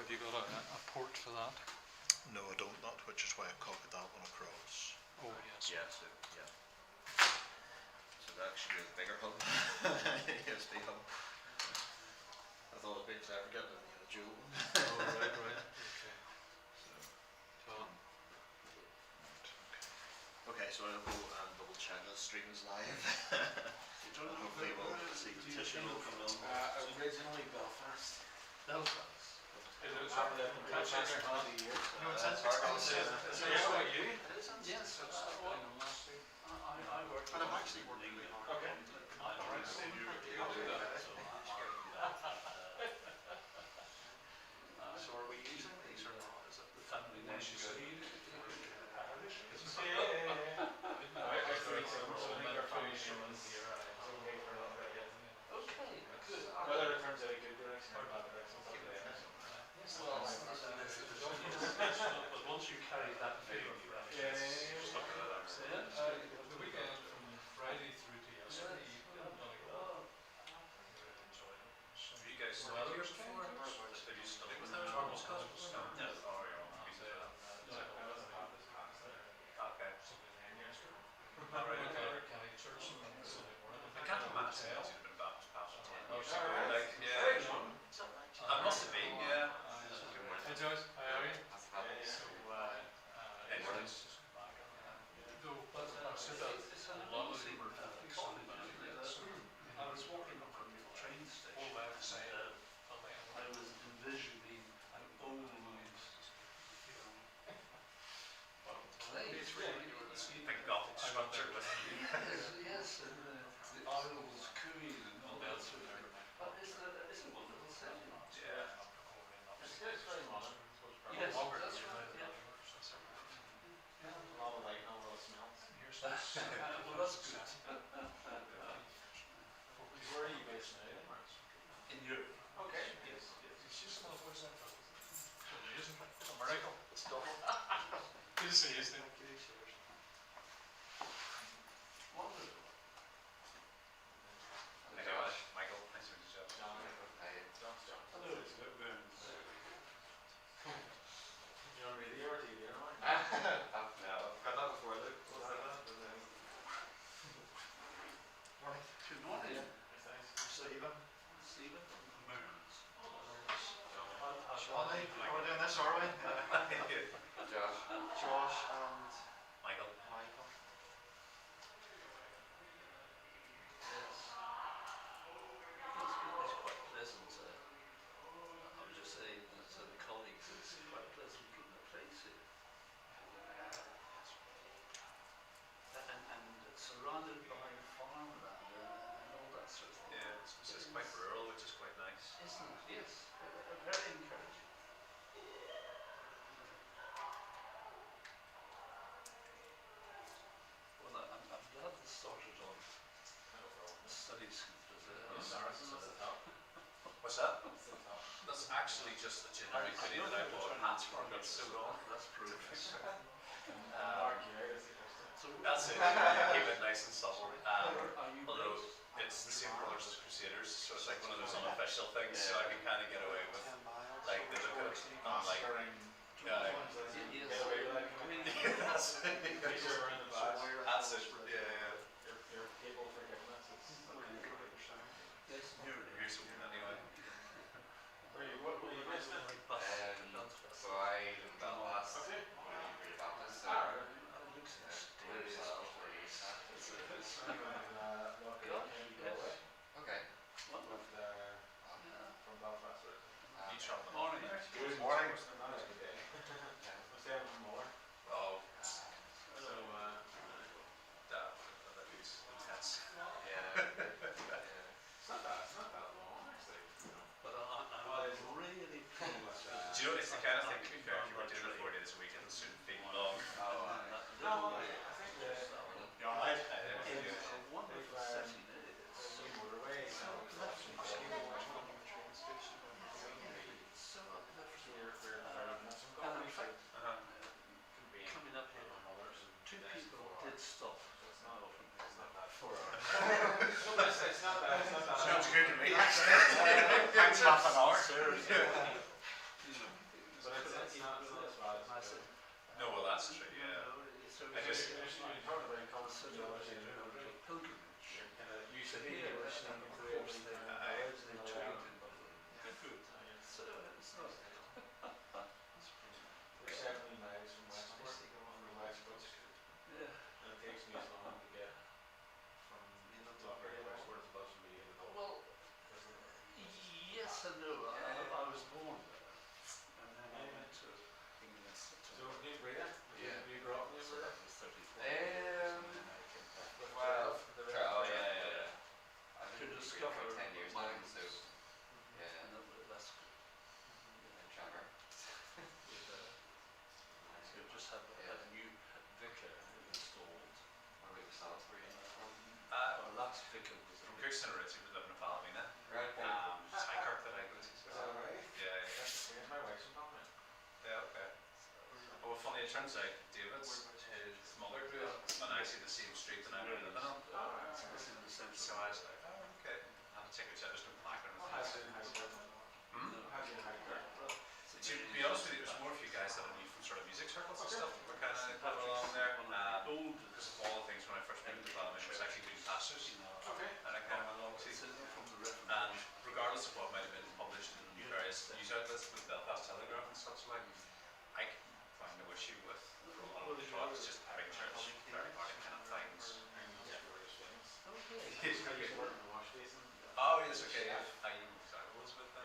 have you got a port for that? No, I don't, not, which is why I copied that one across. Oh yes. Yeah, so that actually is a bigger hub. USB hub. I thought it'd be clever getting a dual one. Oh right, right. Okay. So Okay, so I'll go and double check the stream is live. And hopefully we'll see the tissue will come on. Originally Belfast. Belfast. It was happened in Manchester 20 years. No, it's That's hard. Is it about you? Yes, I worked. And I've actually worked really hard. Okay. So are we using these or not? Is it the family name? Okay, good. Whether it turns out a good direction or bad direction, it's up to them. But once you carry that field, it's stuck in that. The weekend from Friday through to yesterday, you didn't really go. Really enjoyed it. Have you guys studied here before? Have you studied with them? Charles Cosmos? No. Oh, yeah. Okay. Alright, okay. I can't imagine it would have been back past 10 years ago. Like, yeah. I must have been, yeah. Hey Joyce, how are you? So, anyways, just go back on that. Though, I said that a lot of them were 50 something minutes. I was walking up from the train station. All left side. I was envisioning an old man's, it's really the Gothic structure with yes, and the aisles cooing and all that sort of thing. But it's a wonderful setting. Yeah. It's very modern. Yes, that's right. A lot of light and a lot of smells. Well, that's good. Where are you based now? In Europe. Okay. Yes. It's just not where's that from? Isn't it? America. It's double. Good to see you, Steve. Wonderful. Hey Josh, Michael, nice to meet you. John. Hey. Hello. You're on radio or TV or what? I've got that before, Luke. Morning. Good morning. Stephen. Stephen. Moons. Are we doing this, are we? Josh. Josh and Michael. Michael. Yes. It's quite pleasant. I was just saying to the colleagues, it's quite pleasant keeping the place here. And surrounded by farmland and all that sort of thing. Yeah, it's quite rural, which is quite nice. Isn't it? Yes. Very encouraging. Well, I'm glad this started on the study scoop. What's that? That's actually just the generic hoodie that I bought at Hans for. That's so long. That's perfect. So that's it. Keep it nice and subtle. Although it's the same colours as Crusaders, so it's like one of those unofficial things. So I can kind of get away with like the look of it. I'm like, Yes. that's it. That's it. Yeah. Your table forgiveness is Yes. Here's something anyway. what were you based in? So I live in Belfast. Okay. Baptist. Okay. From Belfast. You travel Morning. Good morning. Not a good day. I'm staying from more. Oh, So, that is intense. yeah. It's not that long, actually. But I'm really pleased. Do you know, it's the kind of thing, to be fair, if you were doing it 4 days a week, it shouldn't be long. No, I think you're alright. It's a wonderful setting. It's New motorway. so uplifting. So uplifting. And in fact, coming up here, 2 people did stop. For It's not bad. It's not bad. Sounds good to me. Thanks half an hour. You know, it turns out David's his mother grew up on actually the same street that I'm living on. So I was like, oh, okay. I had to take a check, there's no placard or anything. To be honest with you, there's more of you guys that I knew from sort of music circles and stuff that were kind of coming along there. Because of all the things when I first moved to Ballymena was actually doing pastors. And I kind of went along to. And regardless of what might have been published in various news outlets with Belfast Telegraph and such like, I find no issue with a lot of the talks, just big church, very party kind of things. Oh, yes, okay. I was with them.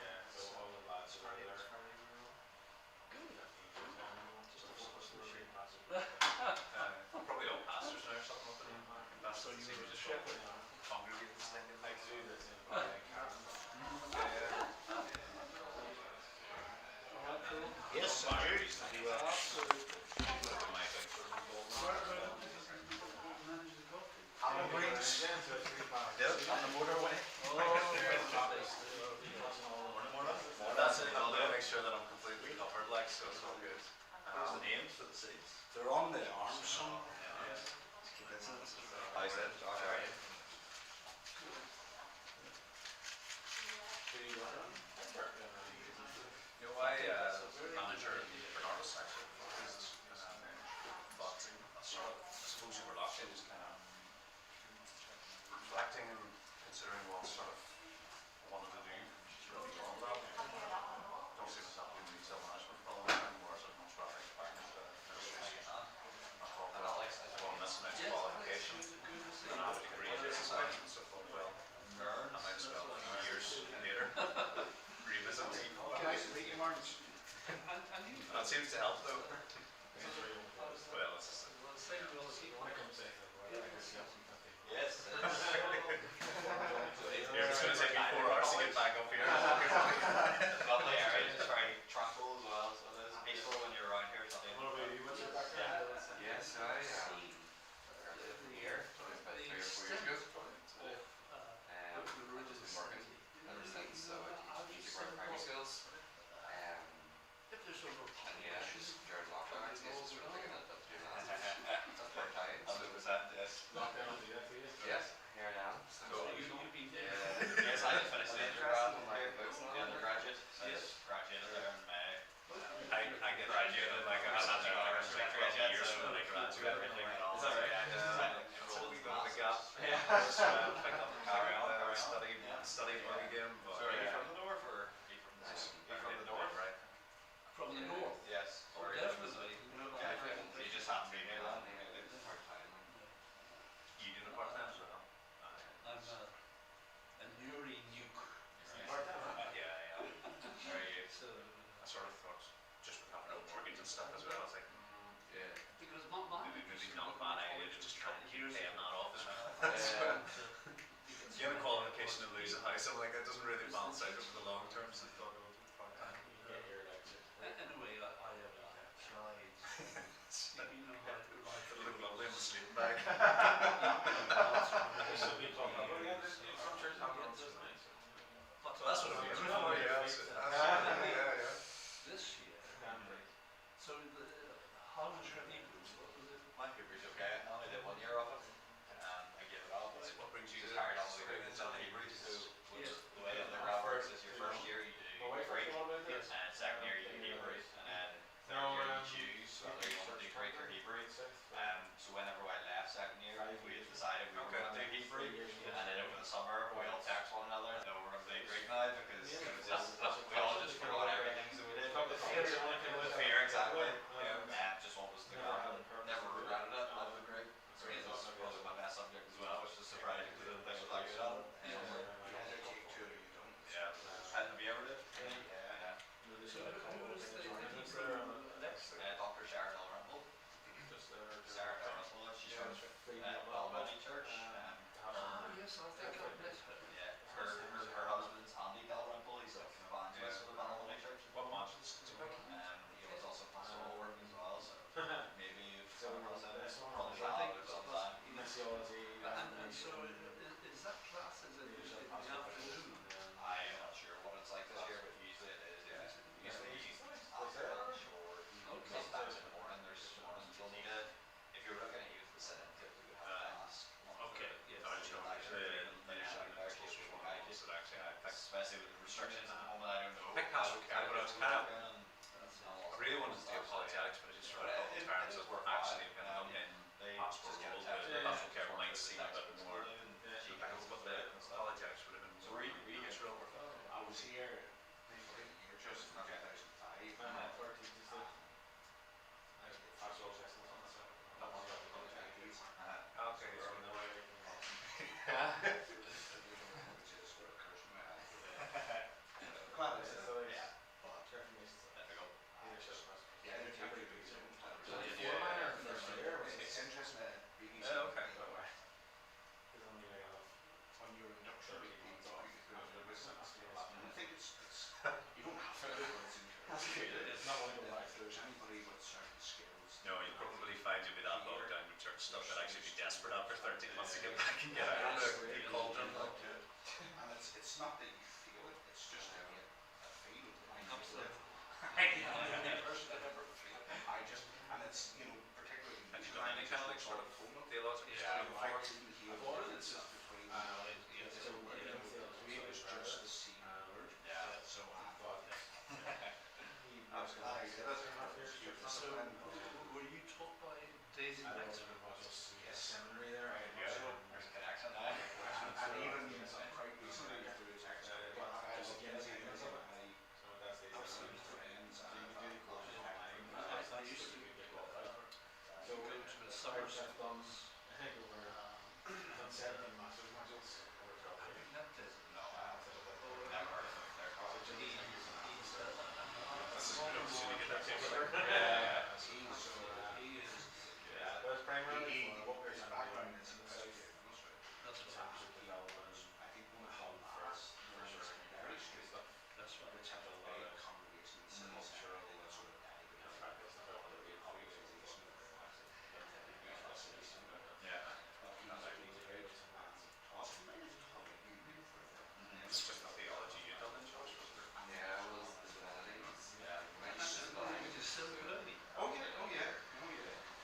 Probably all pastors now or something up in Belfast. So you were just congregating and stuff. Yes, I do. Greens. Yep, on the motorway. That's it. I'll make sure that I'm completely covered, like, so it's all good. What's the names for the seats? They're on the arms, son. I said, alright. You know, I manager in the Bernardo section, but sort of, I suppose you were locked in, just kind of reflecting and considering what sort of I wanted to do, really beyond that. Don't see myself doing retail management for a long time, or as much rather get back into administration. I thought, well, I'm missing out qualification, and I have a degree in business management, so I thought, well, I might as well a few years later revisit. That seems to help though. Well, it's just Yes. it's going to take me 4 hours to get back up here. Lovely area, it's very tranquil as well, so it's peaceful when you're around here. Yes, I lived here about 3 or 4 years ago. I've just been working ever since, so I teach music for primary schools. And yeah, just during lockdown, I was sort of thinking of doing that. That's part time. 100%, yes. Yes, here I am. So, Yes, I just finished the undergrad and the undergraduate. So I just graduated there in May. I get graduated, like I had that job like 20 years from when I graduated. Everything went on. Is that right? Yeah. It's a wee bit of a gap. Yeah. So I picked up the carry on there, study work again. But So are you from the north or are you from the south? you from the north, right? From the north. Yes. Oh, Or definitely. So you just happen to be here then? part time. You doing a part time as well? I'm a Nuri nuke. Yeah. Very good. So, I sort of thought, just with having a mortgage and stuff as well, I was like, Yeah. because my maybe not a bad idea to just try and keep paying that off as well. Yeah. You have a qualification to lose a house, I'm like, that doesn't really balance out over the long term, so I thought it would be part time. Anyway, I have tried. You know how to write. It'll look lovely in the sleeping bag. But That's what I'm looking for, yeah. this year, so how was your Hebrew? What was it? My Hebrew's okay. I only did 1 year of it. I gave it up. What brings you Just to carried on with it. It's on Hebrew. So Yes. the way undergrad works is your first year you do Greek, and second year you do Hebrew, and then third year you choose whether you want to do Greek or Hebrew. So whenever I left second year, we had decided we were going to do Hebrew, and then over the summer we all text one another, no, we're going to do Greek now because it was just we all just forgot everything, so we did. The fear, exactly. Just what was the ground. Never regretted it. Loved the Greek. It was probably my best subject as well, which is surprising because I didn't think I was that good at it. Yeah. Have you ever did? Yeah. So who was the Hebrew next? Dr. Sharon Dalrymple. Sarah Dalrymple, she's from Balmony Church. Oh, yes, I think I met her. Yeah, her husband's Andy Dalrymple, he's like an evangelist for the Balmony Church. What modules do you make? He was also pastoral work as well, so maybe you've come across him. Probably I think followed sometime. And so is that class, is it in the afternoon? I am not sure what it's like this year, but usually it is, yeah. Usually after lunch or sometimes in the morning there's desperate after 13 months to get back and get out of the cauldron. And it's not that you feel it, it's just that you feel Absolutely. I just, and it's, you know, particularly Have you done any kind of like sort of theological study before? I didn't hear the differences between so it was just the same word. So I thought I was glad I did it. So, were you taught by Daisy Wexford? Yes, seminary there. There's a connection there. And even quite recently through but I was again absolute friends and I used to go to a summer school. I think that is No, never heard of them. They're college. This is good. As soon as you get that paper. his background is administrative. That's what I was He was, I think, one of the first secondary schools That's right. which had a big congregation in the city centre. They were sort of dedicated to the big organisation of the city centre. Yeah. He was great and awesome. It's just the theology you done in Josh, was there? Yeah, it was the humanities. Yeah. Might And use the the language is so good. Oh yeah.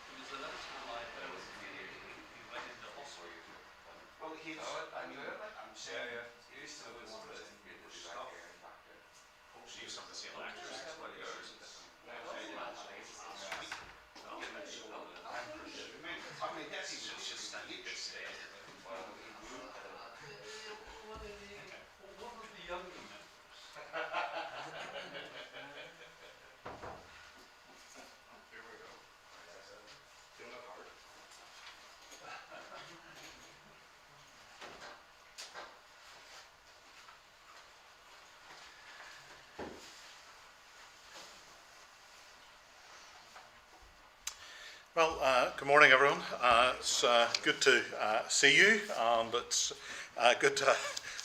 Because the last time I but it heard was really he went into hospital. Well, he's, Oh, I mean, I'm saying, Yeah. he's so still it was one of good the to be stuff. back here and back there. So you some of the same lectures as well, or is it different? I'm presuming, I mean, that's It's just standing good stay. One of the younger members. Here we go. Doing it hard. Well, good morning, everyone. It's good to see you, and it's good to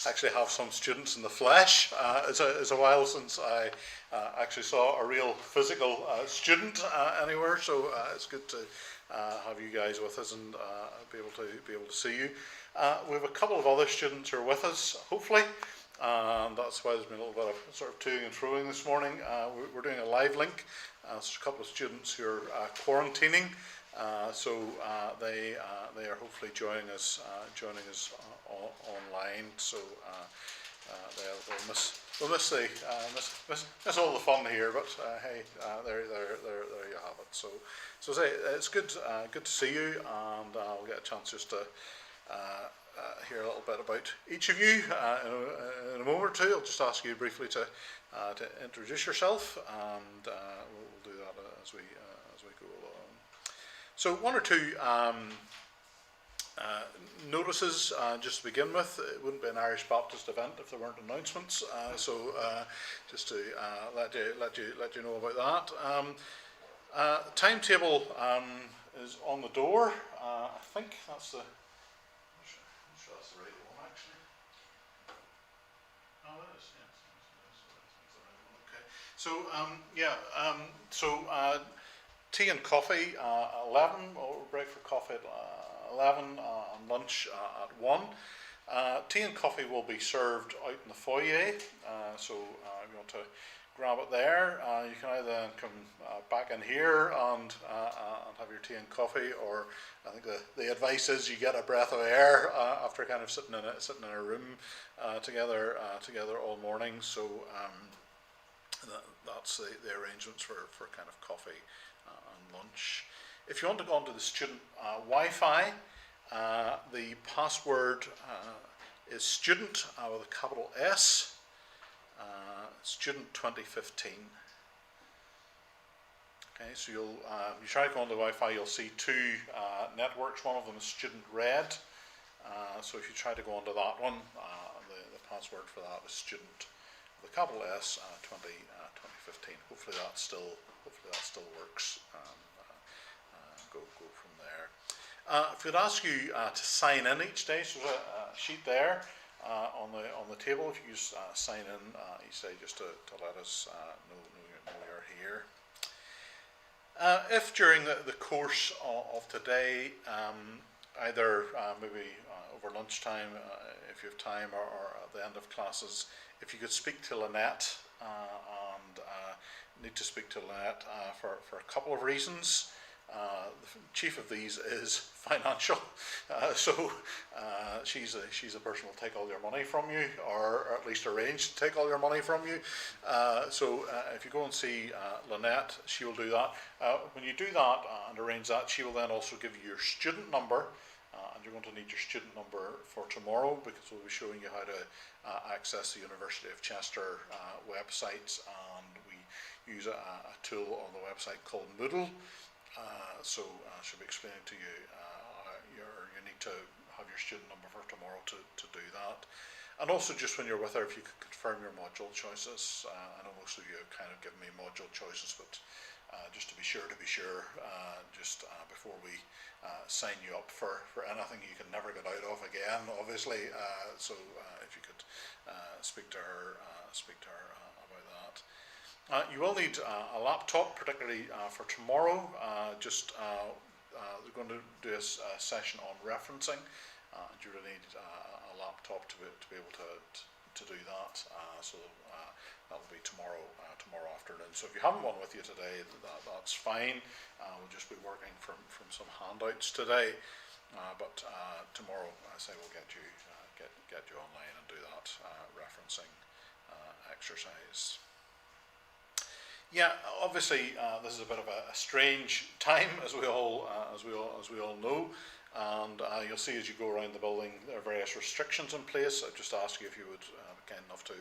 actually have some students in the flesh. It's a while since I actually saw a real physical student anywhere, so it's good to have you guys with us and be able to see you. We have a couple of other students who are with us, hopefully. And that's why there's been a little bit of sort of toing and froing this morning. We're doing a live link. There's a couple of students who are quarantining, so they are hopefully joining us online. So they'll miss all the fun here, but hey, there you have it. So say it's good to see you, and we'll get a chance just to hear a little bit about each of you in a moment or two. I'll just ask you briefly to introduce yourself, and we'll do that as we go along. So one or two notices just to begin with. It wouldn't be an Irish Baptist event if there weren't announcements. So just to let you know about that. Timetable is on the door. I think that's the. I'm sure that's the right one, actually. Oh, it is, yes. That's the right one, okay. So tea and coffee 11, or break for coffee at 11, and lunch at 1. Tea and coffee will be served out in the foyer, so if you want to grab it there, you can either come back in here and have your tea and coffee, or I think the advice is you get a breath of air after kind of sitting in a room together all morning. So that's the arrangements for kind of coffee and lunch. If you want to go onto the student Wi-Fi, the password is student with a capital S. Student 2015. Okay, so you try to go on the Wi-Fi, you'll see two networks. One of them is Student Red. So if you try to go onto that one, the password for that is student with a capital S 2015. Hopefully that still works. Go from there. If we'd ask you to sign in each day, so there's a sheet there. On the table, if you just sign in each day, just to let us know you're here. If during the course of today either maybe over lunchtime, if you have time, or at the end of classes, if you could speak to Lynette, and need to speak to Lynette for a couple of reasons. The chief of these is financial, so she's the person who will take all your money from you, or at least arrange to take all your money from you. So if you go and see Lynette, she will do that. When you do that and arrange that, she will then also give you your student number, and you're going to need your student number for tomorrow, because we'll be showing you how to access the University of Chester websites, and we use a tool on the website called Moodle. So I should be explaining to you, you need to have your student number for tomorrow to do that. And also, just when you're with her, if you could confirm your module choices. I know most of you have kind of given me module choices, but just to be sure, just before we sign you up for anything you can never get out of again, obviously. So if you could speak to her about that. You will need a laptop, particularly for tomorrow. We're going to do a session on referencing, and you will need a laptop to be able to do that. So that will be tomorrow afternoon. So if you haven't one with you today, that's fine. We'll just be working from some handouts today, but tomorrow, I say, we'll get you online and do that referencing exercise. Yeah, obviously this is a bit of a strange time, as we all know, and you'll see as you go around the building there are various restrictions in place. I'd just ask you if you would be kind enough to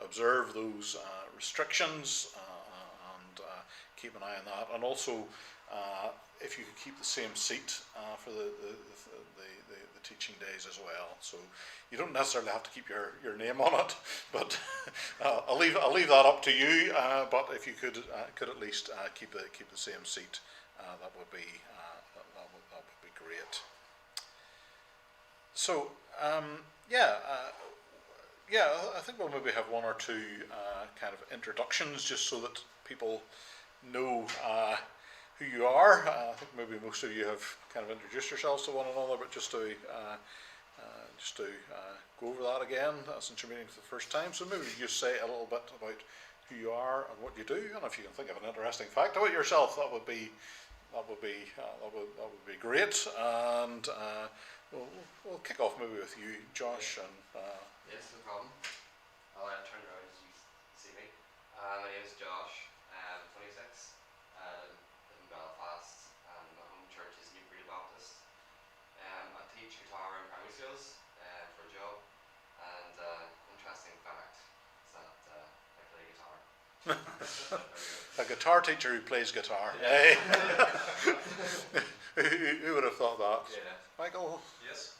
observe those restrictions and keep an eye on that, and also if you could keep the same seat for the teaching days as well. So you don't necessarily have to keep your name on it, but I'll leave that up to you. But if you could at least keep the same seat, that would be great. So I think we'll maybe have one or two kind of introductions, just so that people know who you are. I think maybe most of you have kind of introduced yourselves to one another, but just to go over that again, since you're meeting for the first time. So maybe you just say a little bit about who you are and what you do, and if you can think of an interesting fact about yourself, that would be great. And we'll kick off maybe with you, Josh. And yes, no problem. I'll turn around as you see me. My name is Josh. I'm 26. Live in Belfast, and my home church is Newbury Baptist. I teach guitar in primary schools for a job, and interesting fact is that I play guitar. a guitar teacher who plays guitar. Yeah. Who would have thought that? Yeah. Michael? Yes.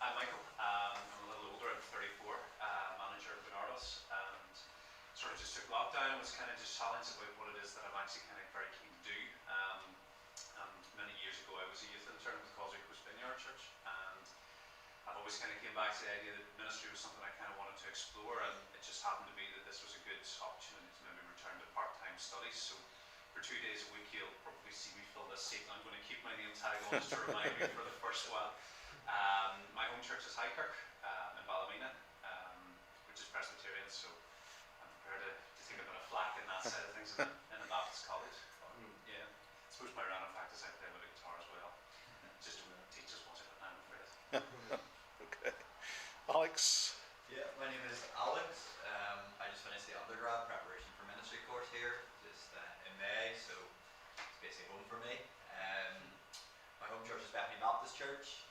I'm Michael. I'm a little older. I'm 34. Manager of Bernardo's, and sort of just took lockdown and was kind of just challenged about what it is that I'm actually kind of very keen to do. And many years ago, I was a youth intern with Causeway Coast Vineyard Church, and I've always kind of came back to the idea that ministry was something I kind of wanted to explore, and it just happened to be that this was a good opportunity to maybe return to part-time studies. So for 2 days a week, you'll probably see me fill this seat. I'm going to keep my name tag on just to remind me for the first while. My home church is Highkirk in Ballymena, which is Presbyterian, so I'm prepared to take a bit of flack in that side of things in a Baptist college. But, yeah, I suppose my random fact is I play with a guitar as well. Just don't teach us much of it now, I'm afraid. Okay. Alex? Yeah, my name is Alex. I just finished the undergrad preparation for ministry course here just in May, so it's basically home for me. My home church is Bethany Baptist Church.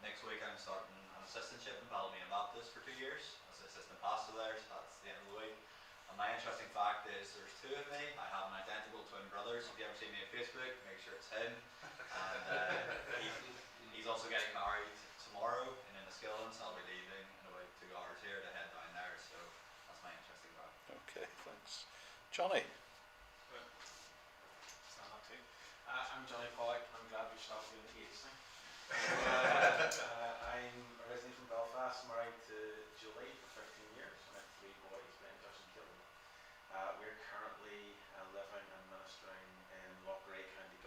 Next week I'm starting an assistantship in Ballymena Baptist for 2 years as assistant pastor there, so that's the end of the week. And my interesting fact is there's two of me. I have an identical twin brother, so if you ever see me on Facebook, make sure it's him. And he's also getting married tomorrow in Enniskillen, so I'll be leaving in about 2 hours here to head down there, so that's my interesting fact. Okay, thanks. Johnny? I'm Johnny Pollock. I'm glad we stopped doing the age thing. I'm originally from Belfast, married to Julie for 15 years, and I have 3 boys, Ben, Josh and Caleb. We're currently living and ministering in Lochray, County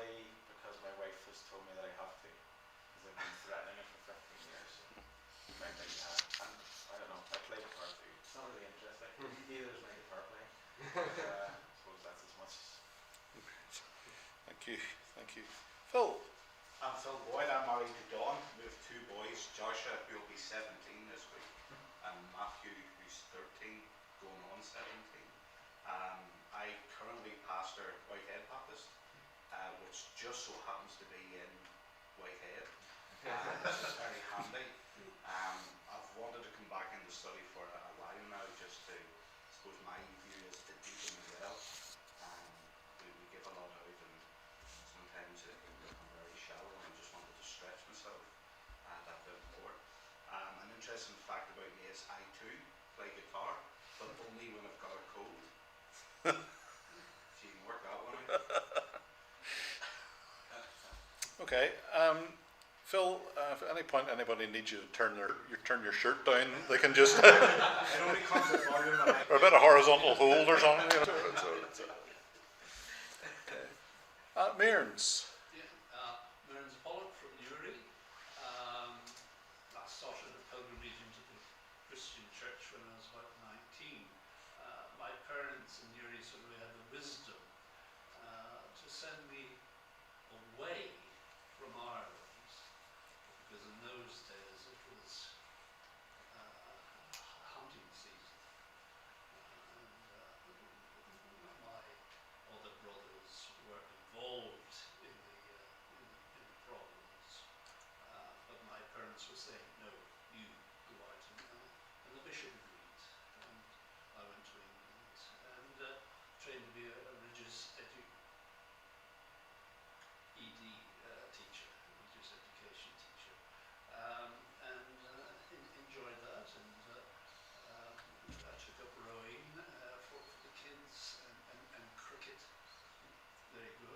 play because my wife has told me that I have to, because I've been threatening it for 15 years. So mainly, and I don't know, I play guitar too. It's not really interesting. Neither is my guitar playing. But, I suppose that's as much as... Thank you, thank you. Phil? I'm Phil Boyd. I'm married to Dawn. We have two boys, Joshua, who will be 17 this week, and Matthew, who's 13, going on 17. I currently pastor Whitehead Baptist, which just so happens to be in Whitehead, which is very handy. I've wanted to come back into study for a while now, just to, I suppose my view is to deepen as well. We give a lot out, and sometimes it can become very shallow, and I just wanted to stretch myself that bit more. An interesting fact about me is I too play guitar, but only when I've got a cold. So you can work that one out. Okay. Phil, if at any point anybody needs you to turn your shirt down, they can just It only comes at volume and or a bit of horizontal hold or something. You know. Mearns. Mearns Pollock from Newry. I started a pilgrimage into the Christian church when I was about 19. My parents in Newry sort of had the wisdom to send me away from Ireland, because in those days it was hunting season, and my other brothers were involved in the problems, but my parents were saying, no, you go out, and the bishop agreed, and I went to England and trained to be a religious teacher, religious education teacher, and enjoyed that, and I took up rowing for the kids, and cricket. There you go,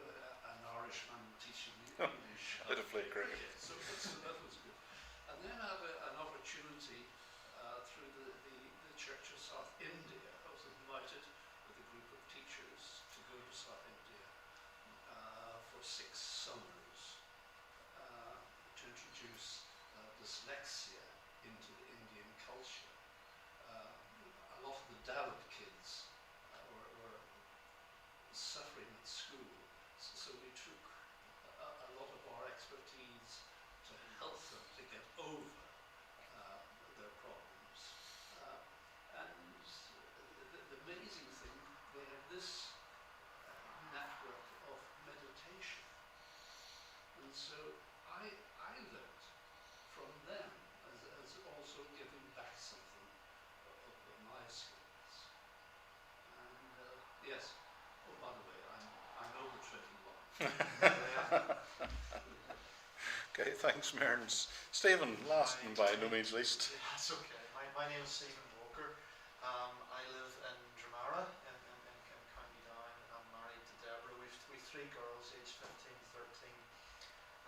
an Irishman teaching me English. Bit of play cricket. So that was good. And then I had an opportunity through the Church of South India. I was invited with a group of teachers to go to South India for 6 summers to introduce dyslexia into the Indian culture. A lot of the Dalit kids were suffering at school, so we took a lot of our expertise to help them to get over their problems. And the amazing thing, they have this network of meditation. And so I learned from them as also giving back something of my skills. And yes, oh, by the way, I'm over 21. Okay, thanks, Mearns. Stephen, last and by no means least. That's okay. My name is Stephen Walker. I live in Dramara in County Down. I'm married to Deborah. We've 3 girls, aged 15, 13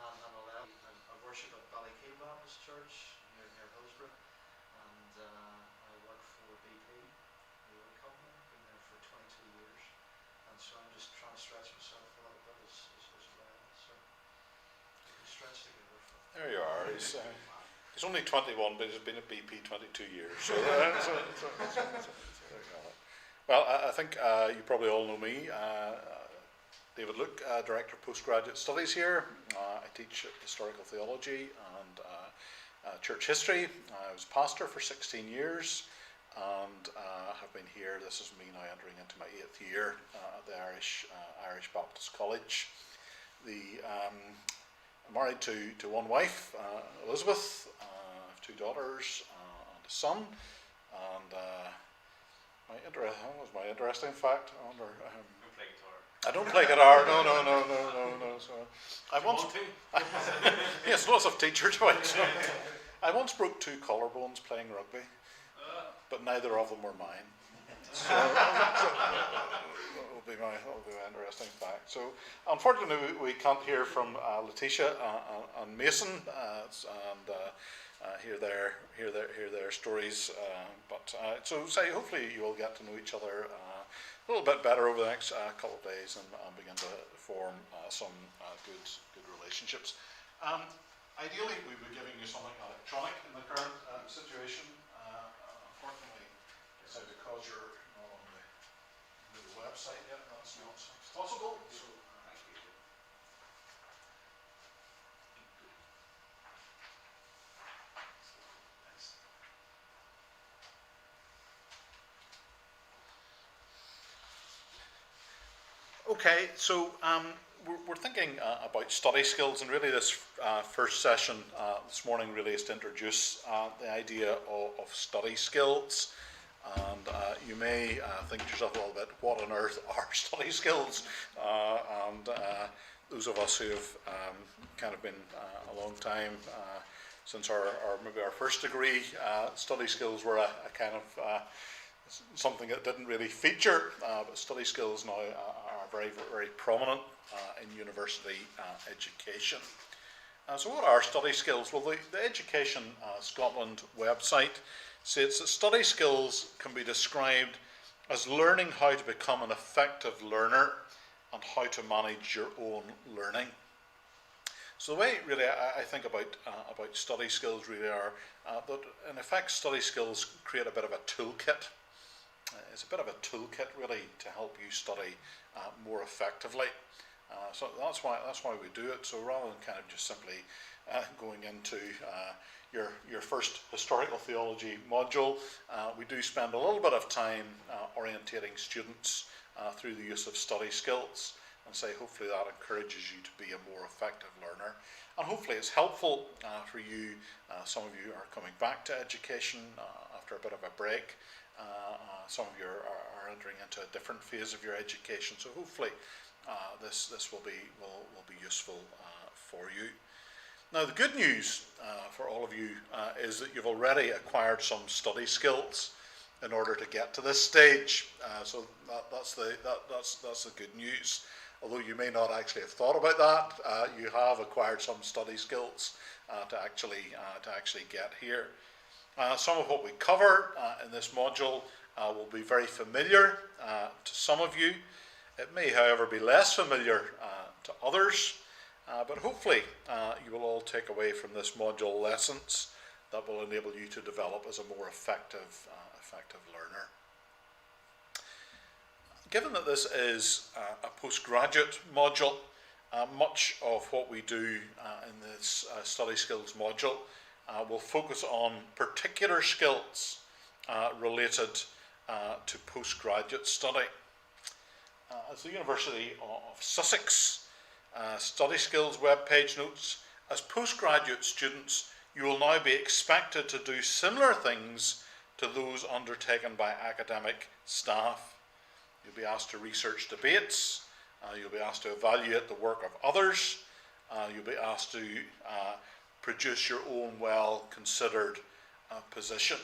and 11. I worship at Ballykeel Baptist Church near Hillsborough, and I work for BP, the oil company. Been there for 22 years, and so I'm just trying to stretch myself a little bit as well. So we can stretch together. There you are. He's only 21, but he's been at BP 22 years. So, well, I think you probably all know me. David Luke, Director of Postgraduate Studies here. I teach historical theology and church history. I was pastor for 16 years and have been here. This is me now entering into my 8th year at the Irish Baptist College. I'm married to one wife, Elizabeth. I have 2 daughters and a son. And what was my interesting fact? I wonder. Play guitar. I don't play guitar. No. So I once. Yes, lots of teachers. So I once broke 2 collarbones playing rugby, but neither of them were mine. So that will be my interesting fact. So unfortunately we can't hear from Letitia and Mason and hear their stories. But hopefully you will get to know each other a little bit better over the next couple of days and begin to form some good relationships. Ideally, we would be giving you something electronic in the current situation. Unfortunately, because you're not on the website yet, that's not possible. So, Thank you. Thanks. okay, so we're thinking about study skills, and really this first session this morning really is to introduce the idea of study skills. And you may think to yourself a little bit, what on earth are study skills? And those of us who have kind of been a long time since maybe our first degree, study skills were a kind of something that didn't really feature, but study skills now are very, very prominent in university education. So what are study skills? Well, the Education Scotland website states that study skills can be described as learning how to become an effective learner and how to manage your own learning. So the way really I think about study skills really are that in effect study skills create a bit of a toolkit. It's a bit of a toolkit really to help you study more effectively. So that's why we do it. So rather than kind of just simply going into your first historical theology module, we do spend a little bit of time orientating students through the use of study skills, and say hopefully that encourages you to be a more effective learner, and hopefully it's helpful for you. Some of you are coming back to education after a bit of a break. Some of you are entering into a different phase of your education, so hopefully this will be useful for you. Now the good news for all of you is that you've already acquired some study skills in order to get to this stage. So that's the good news. Although you may not actually have thought about that, you have acquired some study skills to actually get here. Some of what we cover in this module will be very familiar to some of you. It may, however, be less familiar to others, but hopefully you will all take away from this module lessons that will enable you to develop as a more effective learner. Given that this is a postgraduate module, much of what we do in this study skills module will focus on particular skills related to postgraduate study. As the University of Sussex Study Skills webpage notes, as postgraduate students you will now be expected to do similar things to those undertaken by academic staff. You'll be asked to research debates, you'll be asked to evaluate the work of others, you'll be asked to produce your own well-considered position.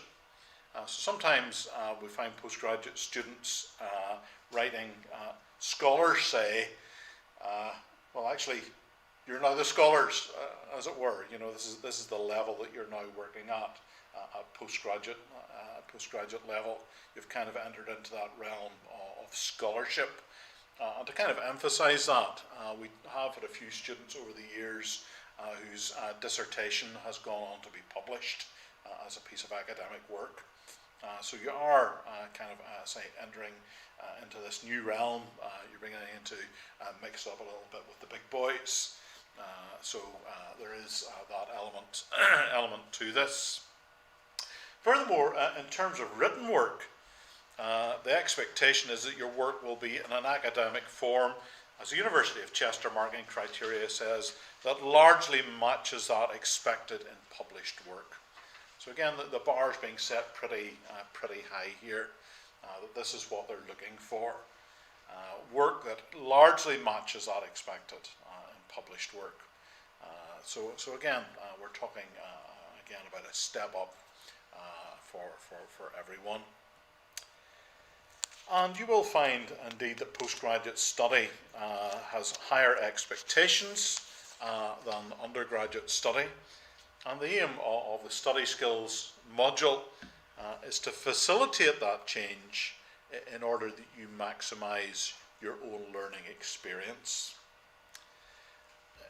So sometimes we find postgraduate students writing, scholars say, well actually you're now the scholars, as it were. You know, this is the level that you're now working at postgraduate level. You've kind of entered into that realm of scholarship. And to kind of emphasize that, we have had a few students over the years whose dissertation has gone on to be published as a piece of academic work. So you are say entering into this new realm. You're beginning to mix up a little bit with the big boys. So there is that element to this. Furthermore, in terms of written work, the expectation is that your work will be in an academic form, as the University of Chester marking criteria says, that largely matches that expected in published work. So again, the bar is being set pretty high here. That this is what they're looking for. Work that largely matches that expected in published work. So again, we're talking again about a step up for everyone. And you will find indeed that postgraduate study has higher expectations than undergraduate study. And the aim of the study skills module is to facilitate that change in order that you maximise your own learning experience.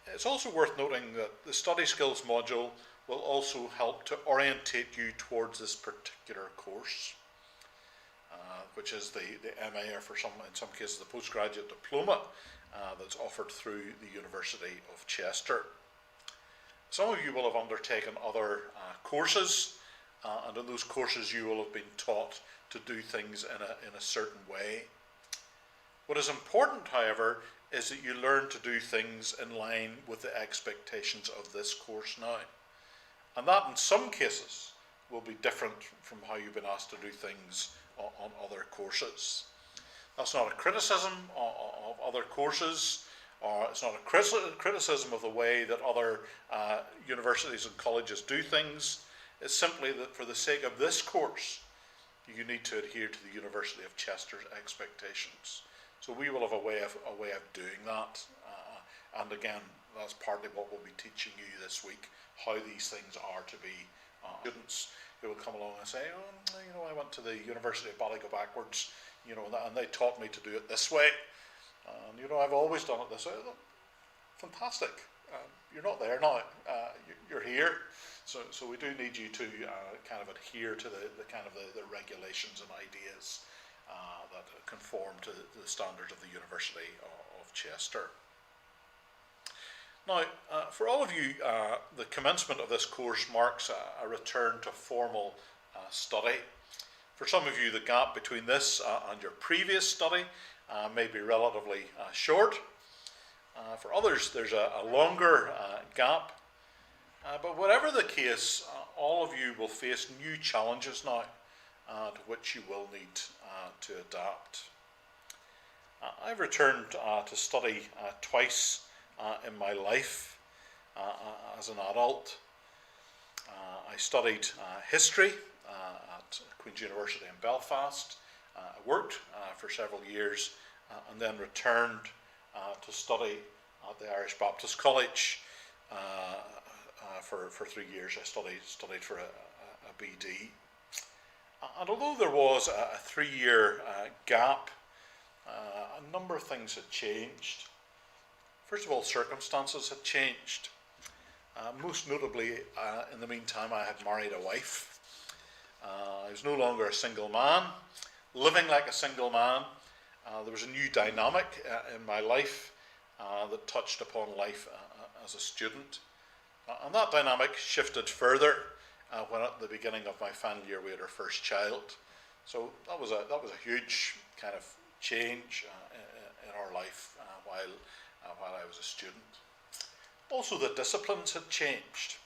It's also worth noting that the study skills module will also help to orientate you towards this particular course, which is the MA, or in some cases the postgraduate diploma that's offered through the University of Chester. Some of you will have undertaken other courses, and in those courses you will have been taught to do things in a certain way. What is important, however, is that you learn to do things in line with the expectations of this course now. And that, in some cases, will be different from how you've been asked to do things on other courses. That's not a criticism of other courses, or it's not a criticism of the way that other universities and colleges do things. It's simply that for the sake of this course, you need to adhere to the University of Chester's expectations. So we will have a way of doing that, and again, that's partly what we'll be teaching you this week, how these things are to be. Students who will come along and say, oh, I went to the University of Bally, go backwards, and they taught me to do it this way, and I've always done it this way. Fantastic. You're not there now. You're here. So we do need you to kind of adhere to the kind of the regulations and ideas that conform to the standards of the University of Chester. Now, for all of you, the commencement of this course marks a return to formal study. For some of you, the gap between this and your previous study may be relatively short. For others, there's a longer gap. But whatever the case, all of you will face new challenges now to which you will need to adapt. I've returned to study twice in my life as an adult. I studied history at Queen's University in Belfast. I worked for several years and then returned to study at the Irish Baptist College for 3 years. I studied for a BD. And although there was a 3-year gap, a number of things had changed. First of all, circumstances had changed. Most notably, in the meantime, I had married a wife. I was no longer a single man, living like a single man. There was a new dynamic in my life that touched upon life as a student. And that dynamic shifted further when at the beginning of my final year we had our first child. So that was a huge kind of change in our life while I was a student. Also, the disciplines had changed.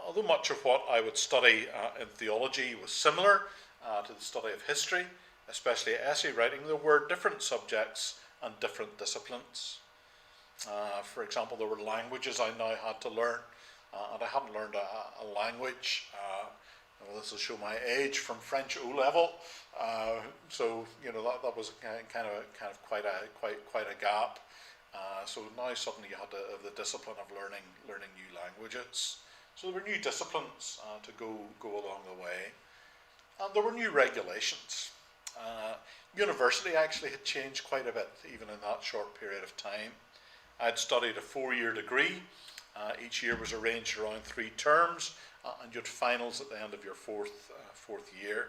Although much of what I would study in theology was similar to the study of history, especially essay writing, there were different subjects and different disciplines. For example, there were languages I now had to learn, and I hadn't learned a language. This will show my age, from French O-level. So that was kind of quite a gap. So now suddenly you had to have the discipline of learning new languages. So there were new disciplines to go along the way, and there were new regulations. University actually had changed quite a bit, even in that short period of time. I had studied a 4-year degree. Each year was arranged around 3 terms, and you had finals at the end of your fourth year.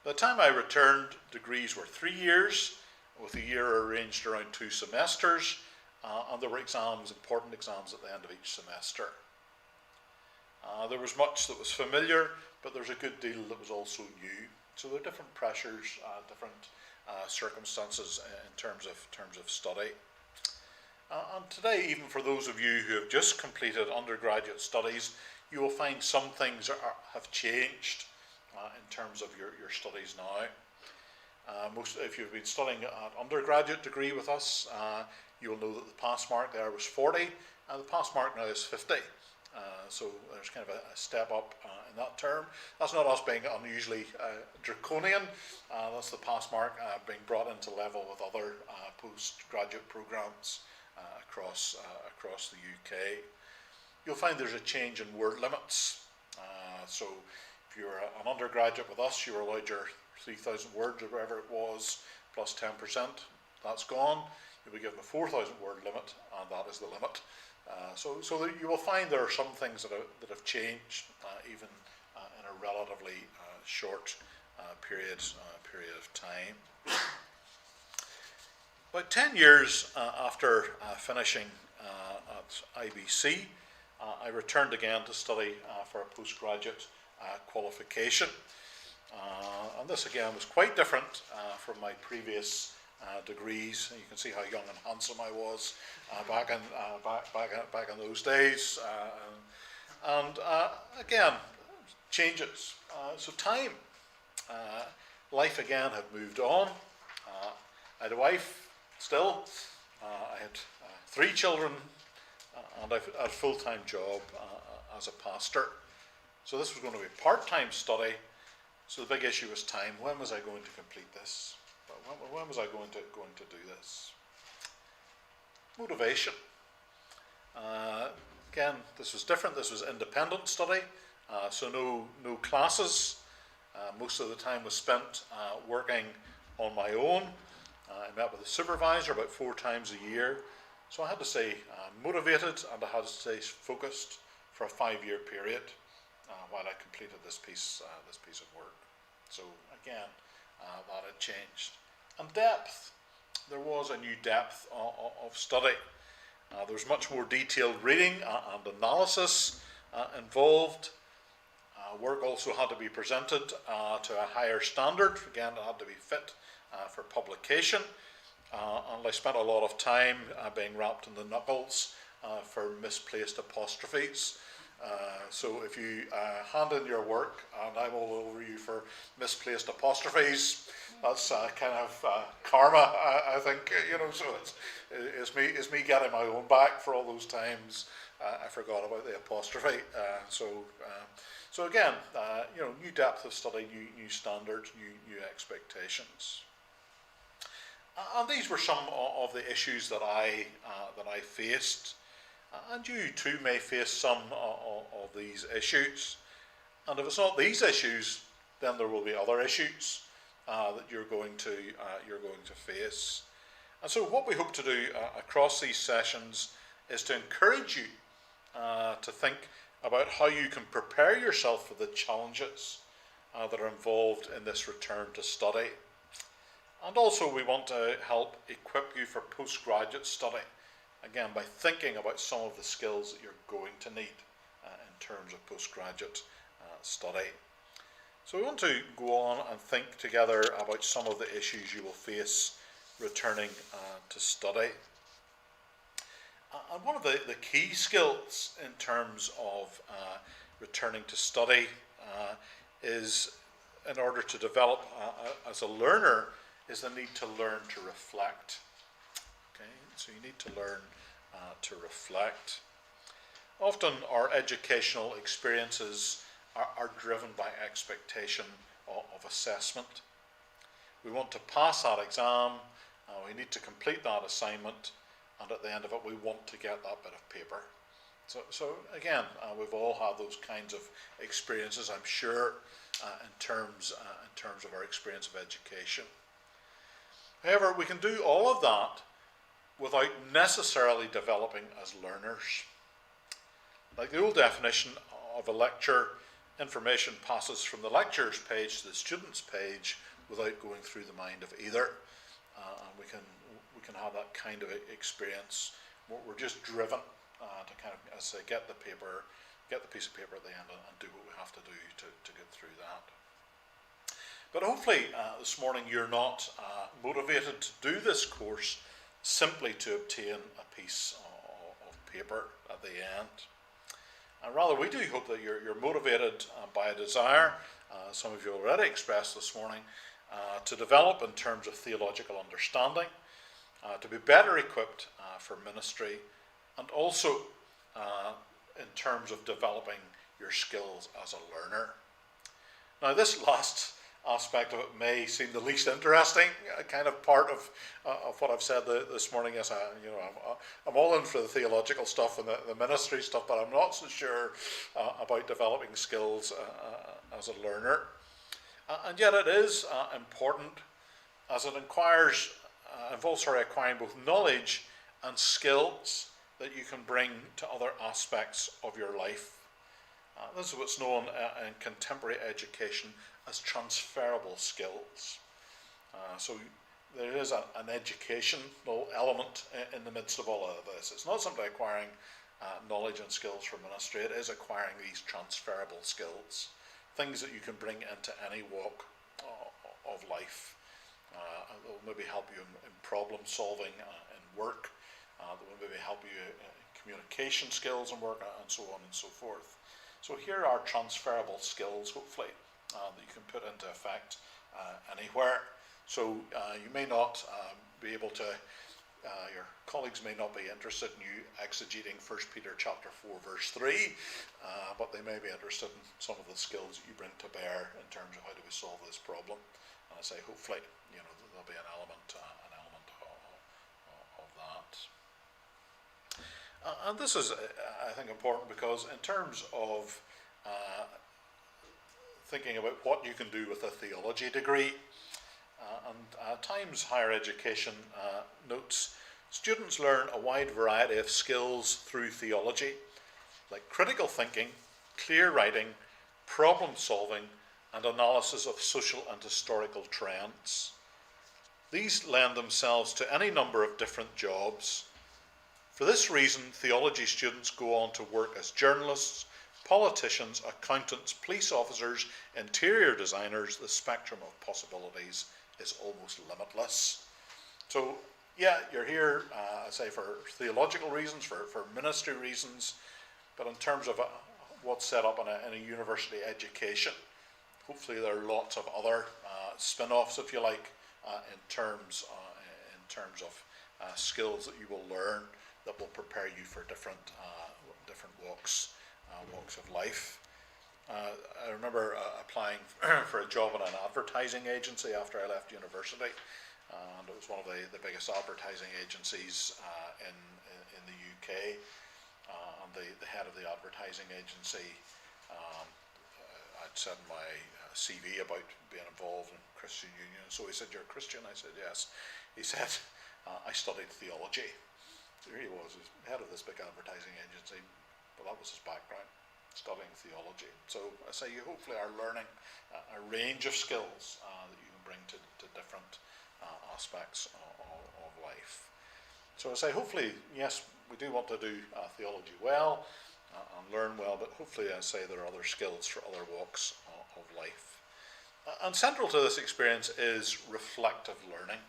By the time I returned, degrees were 3 years, with a year arranged around 2 semesters, and there were important exams at the end of each semester. There was much that was familiar, but there was a good deal that was also new. So there are different pressures, different circumstances in terms of study. And today, even for those of you who have just completed undergraduate studies, you will find some things have changed in terms of your studies now. If you've been studying an undergraduate degree with us, you will know that the pass mark there was 40, and the pass mark now is 50. So there's kind of a step up in that term. That's not us being unusually draconian. That's the pass mark being brought into level with other postgraduate programs across the UK. You'll find there's a change in word limits. So if you're an undergraduate with us, you were allowed your 3,000 words or whatever it was, plus 10%. That's gone. you'll be given a 4,000 word limit, and that is the limit. So that you will find there are some things that have changed, even in a relatively short period of time. About 10 years after finishing at IBC, I returned again to study for a postgraduate qualification. And this again was quite different from my previous degrees. You can see how young and handsome I was back in those days. And again, changes. So time, life again had moved on. I had a wife still. I had 3 children, and I had a full-time job as a pastor. So this was going to be a part-time study. So the big issue was time. When was I going to complete this? When was I going to do this? Motivation. Again, this was different. This was independent study, so no classes. Most of the time was spent working on my own. I met with a supervisor about 4 times a year. So I had to stay motivated, and I had to stay focused for a 5-year period while I completed this piece of work. So again, that had changed. And depth. There was a new depth of study. There was much more detailed reading and analysis involved. Work also had to be presented to a higher standard. Again, it had to be fit for publication. And I spent a lot of time being wrapped in the knuckles for misplaced apostrophes. So if you hand in your work and I'm all over you for misplaced apostrophes, that's kind of karma, I think. So it's me getting my own back for all those times I forgot about the apostrophe. So again, new depth of study, new standards, new expectations. And these were some of the issues that I faced. And you too may face some of these issues. And if it's not these issues, then there will be other issues that you're going to face. And so what we hope to do across these sessions is to encourage you to think about how you can prepare yourself for the challenges that are involved in this return to study. And also we want to help equip you for postgraduate study, again by thinking about some of the skills that you're going to need in terms of postgraduate study. So we want to go on and think together about some of the issues you will face returning to study. And one of the key skills in terms of returning to study is, in order to develop as a learner, is the need to learn to reflect. Okay, so you need to learn to reflect. Often our educational experiences are driven by expectation of assessment. We want to pass that exam, we need to complete that assignment, and at the end of it we want to get that bit of paper. So again, we've all had those kinds of experiences, I'm sure, in terms of our experience of education. However, we can do all of that without necessarily developing as learners. Like the old definition of a lecture, information passes from the lecturer's page to the student's page without going through the mind of either. And we can have that kind of experience. We're just driven to kind of, as I say, get the piece of paper at the end and do what we have to do to get through that. But hopefully this morning you're not motivated to do this course simply to obtain a piece of paper at the end. And rather, we do hope that you're motivated by a desire, some of you already expressed this morning, to develop in terms of theological understanding, to be better equipped for ministry, and also in terms of developing your skills as a learner. Now, this last aspect of it may seem the least interesting kind of part of what I've said this morning. Is I'm all in for the theological stuff and the ministry stuff, but I'm not so sure about developing skills as a learner. And yet it is important, as it requires involves acquiring both knowledge and skills that you can bring to other aspects of your life. This is what's known in contemporary education as transferable skills. So there is an educational element in the midst of all of this. It's not simply acquiring knowledge and skills for ministry, it is acquiring these transferable skills, things that you can bring into any walk of life. That will maybe help you in problem solving in work, that will maybe help you in communication skills in work, and so on and so forth. So here are transferable skills, hopefully, that you can put into effect anywhere. So you may not be able to, your colleagues may not be interested in you exegeting 1 Peter chapter 4 verse 3, but they may be interested in some of the skills that you bring to bear in terms of how do we solve this problem. And I say hopefully, there'll be an element of that. And this is, I think, important because in terms of thinking about what you can do with a theology degree, and at times higher education notes, students learn a wide variety of skills through theology, like critical thinking, clear writing, problem solving, and analysis of social and historical trends. These lend themselves to any number of different jobs. For this reason, theology students go on to work as journalists, politicians, accountants, police officers, interior designers. The spectrum of possibilities is almost limitless. So, yeah, you're here, I say, for theological reasons, for ministry reasons, but in terms of what's set up in a university education, hopefully there are lots of other spin-offs, if you like, in terms of skills that you will learn that will prepare you for different walks of life. I remember applying for a job in an advertising agency after I left university, and it was one of the biggest advertising agencies in the UK. And the head of the advertising agency, I'd sent my CV about being involved in Christian Union. So he said, "You're a Christian?" I said, "Yes." He said, "I studied theology." There he was, head of this big advertising agency, but that was his background, studying theology. So I say you hopefully are learning a range of skills that you can bring to different aspects of life. So I say hopefully, yes, we do want to do theology well and learn well, but hopefully, I say, there are other skills for other walks of life. And central to this experience is reflective learning.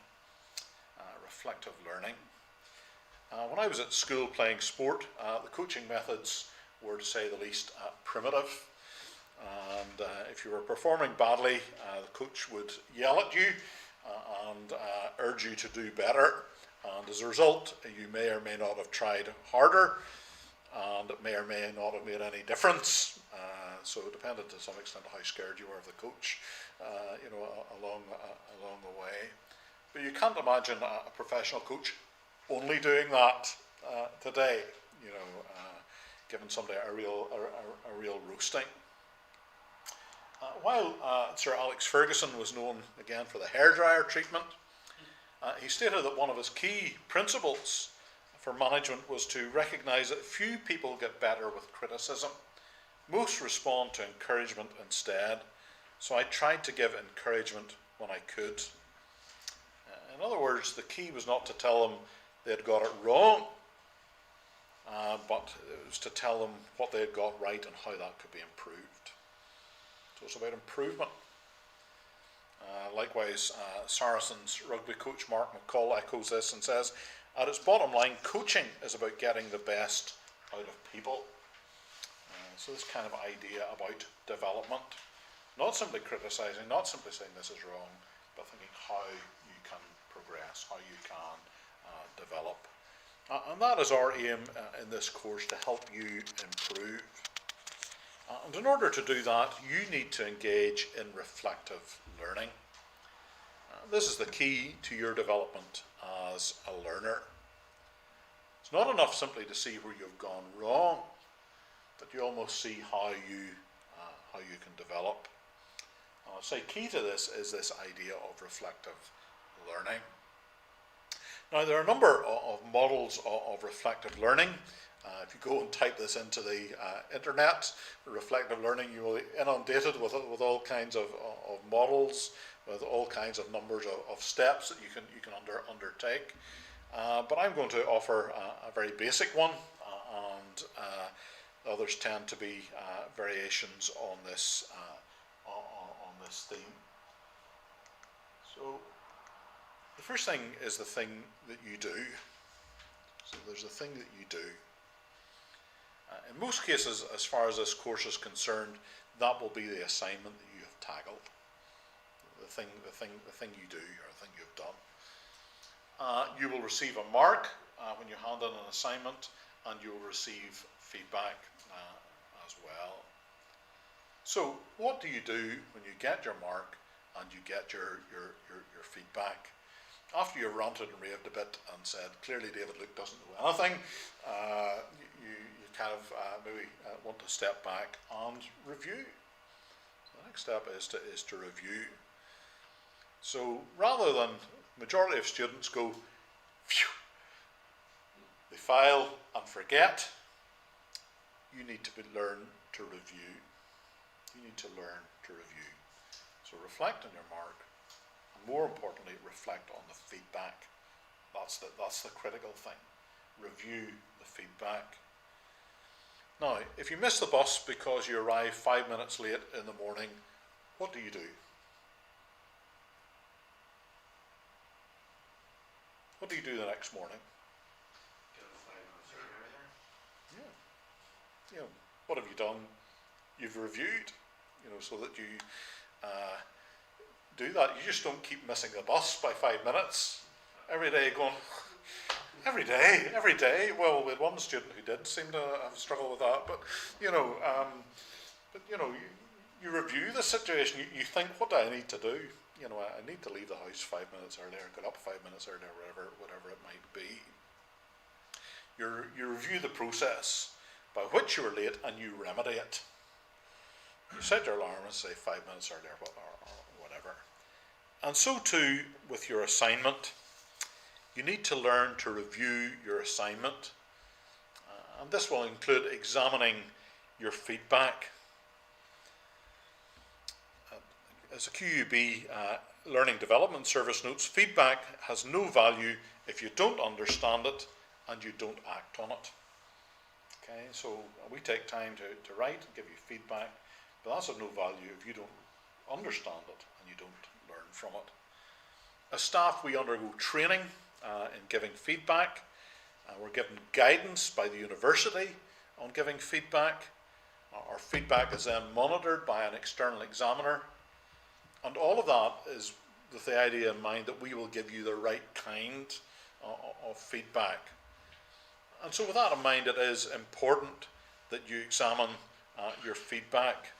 When I was at school playing sport, the coaching methods were, to say the least, primitive. And if you were performing badly, the coach would yell at you and urge you to do better. And as a result, you may or may not have tried harder, and it may or may not have made any difference. So it depended to some extent how scared you were of the coach, along the way. But you can't imagine a professional coach only doing that today. Giving somebody a real roasting. While Sir Alex Ferguson was known again for the hairdryer treatment, he stated that one of his key principles for management was to recognise that few people get better with criticism. Most respond to encouragement instead. So I tried to give encouragement when I could. In other words, the key was not to tell them they had got it wrong, but it was to tell them what they had got right and how that could be improved. So it's about improvement. Likewise, Saracens rugby coach Mark McCall echoes this and says, at its bottom line, coaching is about getting the best out of people. So this kind of idea about development, not simply criticising, not simply saying this is wrong, but thinking how you can progress, how you can develop. And that is our aim in this course, to help you improve. And in order to do that, you need to engage in reflective learning. This is the key to your development as a learner. It's not enough simply to see where you've gone wrong, but you almost see how you can develop. And I'll say key to this is this idea of reflective learning. Now, there are a number of models of reflective learning. If you go and type this into the internet, reflective learning, you will be inundated with all kinds of models, with all kinds of numbers of steps that you can undertake. But I'm going to offer a very basic one, and others tend to be variations on this theme. So the first thing is the thing that you do. So there's a thing that you do. In most cases, as far as this course is concerned, that will be the assignment that you have tackled. The thing you do, or the thing you've done. You will receive a mark when you hand in an assignment, and you will receive feedback as well. So what do you do when you get your mark and you get your feedback? After you've ranted and raved a bit and said, clearly David Luke doesn't know anything, you kind of maybe want to step back and review. The next step is to review. So rather than majority of students go, phew, they file and forget, you need to learn to review. You need to learn to review. So reflect on your mark, and more importantly, reflect on the feedback. That's the critical thing. Review the feedback. Now, if you miss the bus because you arrive 5 minutes late in the morning, what do you do? What do you do the next morning? Get up 5 minutes earlier. Yeah. You know, what have you done? You've reviewed, so that you do that. You just don't keep missing the bus by 5 minutes. Every day going, every day. Well, we had one student who did seem to have struggled with that, but you review the situation. You think, what do I need to do? I need to leave the house 5 minutes earlier, get up 5 minutes earlier, whatever it might be. You review the process by which you were late and you remedy it. You set your alarm and say 5 minutes earlier, or whatever. And so too with your assignment. You need to learn to review your assignment. And this will include examining your feedback. As a QUB Learning Development Service notes, feedback has no value if you don't understand it and you don't act on it. Okay, so we take time to write and give you feedback, but that's of no value if you don't understand it and you don't learn from it. As staff, we undergo training in giving feedback. We're given guidance by the university on giving feedback. Our feedback is then monitored by an external examiner. And all of that is with the idea in mind that we will give you the right kind of feedback. And so with that in mind, it is important that you examine your feedback.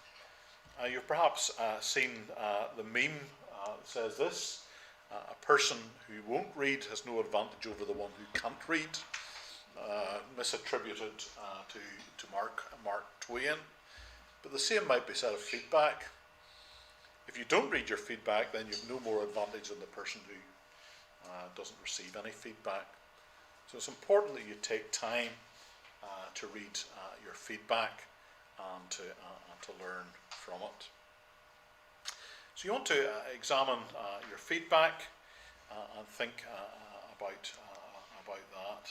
You've perhaps seen the meme that says this, a person who won't read has no advantage over the one who can't read, misattributed to Mark Twain. But the same might be said of feedback. If you don't read your feedback, then you have no more advantage than the person who doesn't receive any feedback. So it's important that you take time to read your feedback and to learn from it. So you want to examine your feedback and think about that.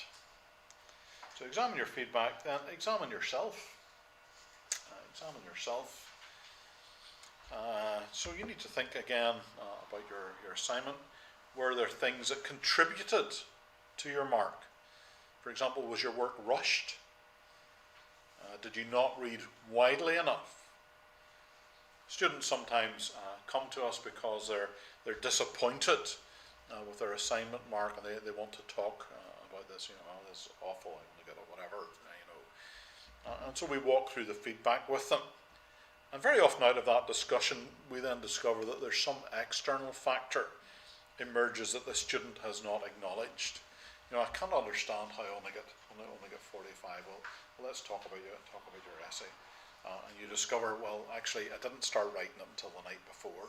So examine your feedback, then examine yourself. So you need to think again about your assignment. Were there things that contributed to your mark? For example, was your work rushed? Did you not read widely enough? Students sometimes come to us because they're disappointed with their assignment mark, and they want to talk about this. This is awful. I'm going to get it, whatever. And so we walk through the feedback with them. And very often out of that discussion, we then discover that there's some external factor emerges that the student has not acknowledged. I can't understand how I only get 45. Well, let's talk about your essay. And you discover, well, actually, I didn't start writing it until the night before.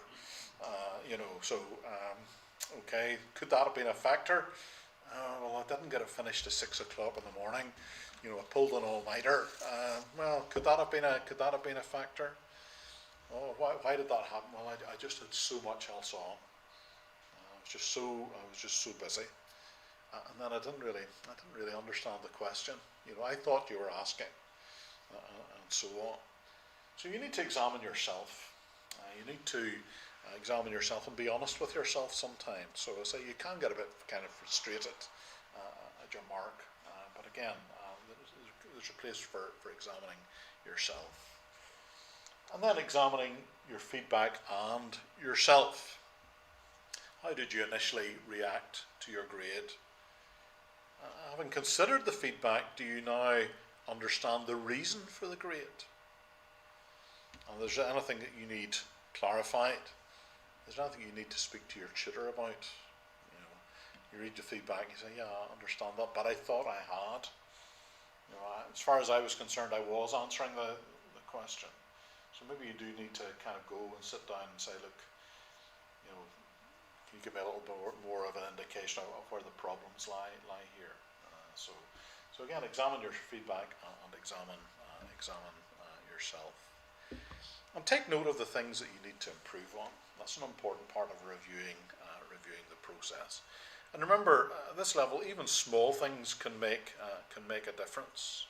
Okay, could that have been a factor? Well, I didn't get it finished at 6 o'clock in the morning. You know, I pulled an all-nighter. Well, could that have been a factor? Oh, why did that happen? Well, I just had so much else on. I was just so busy. And then I didn't really understand the question. You know, I thought you were asking, and so on. So you need to examine yourself. You need to examine yourself and be honest with yourself sometimes. So I say you can get a bit kind of frustrated at your mark, but again, there's a place for examining yourself. And then examining your feedback and yourself. How did you initially react to your grade? Having considered the feedback, do you now understand the reason for the grade? And is there anything that you need clarified? Is there anything you need to speak to your tutor about? You know, you read the feedback, you say, yeah, I understand that, but I thought I had. You know, as far as I was concerned, I was answering the question. So maybe you do need to kind of go and sit down and say, look, you know, can you give me a little bit more of an indication of where the problems lie here? So again, examine your feedback and examine yourself. And take note of the things that you need to improve on. That's an important part of reviewing the process. And remember, at this level, even small things can make a difference.